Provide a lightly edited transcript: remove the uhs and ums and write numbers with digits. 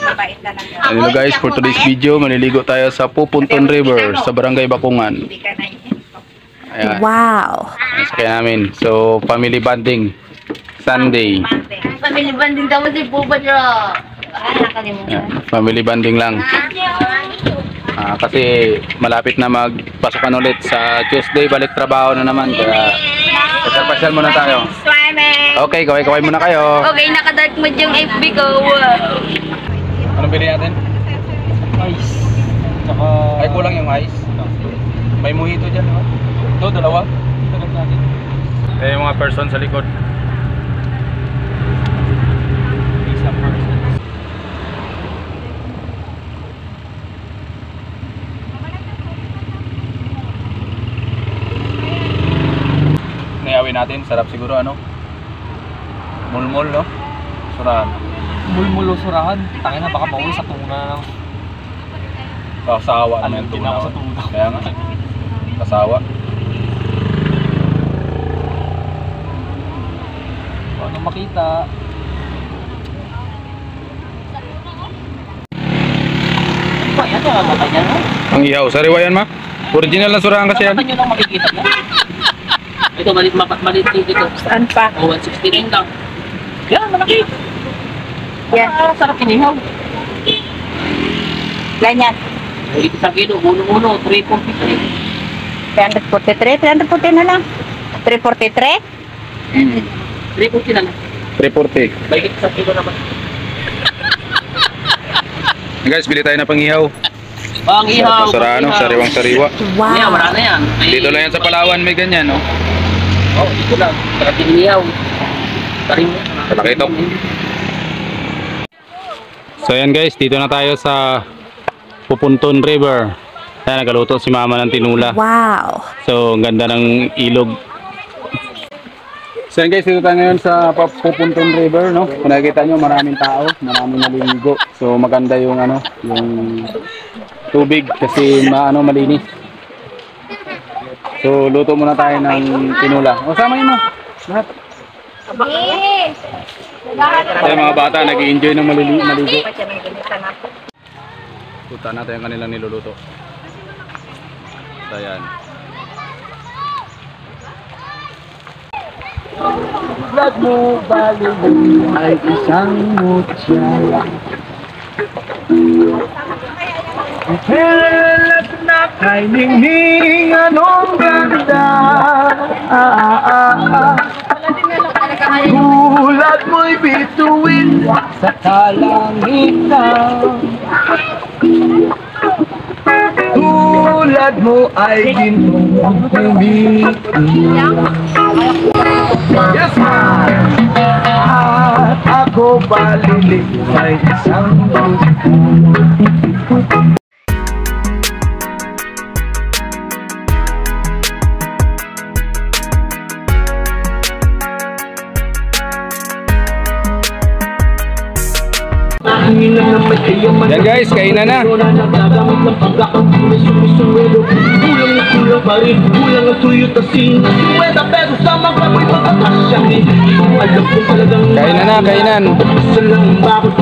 mabait talaga. Hello guys, for today's video, maliligo tayo sa Pupunton River sa Barangay Bakungan. Ayan. Wow! Sakyan namin. So, family bonding. Sunday. Family bonding daw si Pupunto. Ayan, family bonding lang. Kasi malapit na magpasukan ulit sa Tuesday, balik trabaho na naman. Kaya, pasyal muna tayo. Okay, kaway muna kayo. Okay, naka-dark mode yung FB ko. Anong bili natin? Ice. Tsaka... Ay, kulang yung ice. May mojito dyan, di ba? Ito, dalawa. Tagal natin. Yung mga person sa likod. Isang person. Nayawin natin, sarap siguro ano? Mulmul, no? Surahan. Mulmulo surahan. Tangin na, baka mauwi sa tuna. Kasawa Alam naman din ako sa tuna. Kaya nga. Kasawa. Ano makita? Ba, yan ang mata niya, no? Ang ihaw, sariwa yan ma? Original na surahan kasi yan. Mata nyo lang makikita mo. Ito, malit dito. Saan pa? O, 169 lang. Yan, malaki. Yan. Sarap kinihaw. Ganyan. Ito sa kilo, uno, 343. 343? 340 na lang. 343? 340 na lang. 340. Baikit sa kilo naman. Guys, bili tayo na pangihaw. Ang ihaw. Sarahan, no? Sariwang sariwa. Wow! Yan, wala na yan. Dito lang yan sa Palawan, may ganyan, no? Oh, dito lang. Sarap kinihaw. Taring mo. Malaki ito. So yan guys, dito na tayo sa Pupunton River. Ayan, nagaluto si mama ng tinula. Wow! So, ang ganda ng ilog. So yan guys, dito tayo ngayon sa Pupunton River, no? Kung nakikita nyo, maraming tao, maraming naliligo. So, maganda yung ano, yung tubig kasi malinis. So, luto muna tayo ng tinula. O, sama yun mo. Lahat. Kaya mga bata, nag-i-enjoy ng maligo. Tuta natin yung kanilang niluluto. So, ayan. Vlog mo, bali ay isang mutya. Helat na kay ningning anong ganda. Tulad mo'y bituin sa kalangitan. Tulad mo ay ginong umiiyak. Yes, man! At ako balilig ay isang Yan guys, kainan na. Kulang pa rin, kulang ang tuyo tasin 50 pesos sa magbaboy pagkakasyahin. Alam ko talagang Kainan na, kainan. Sa lang bakit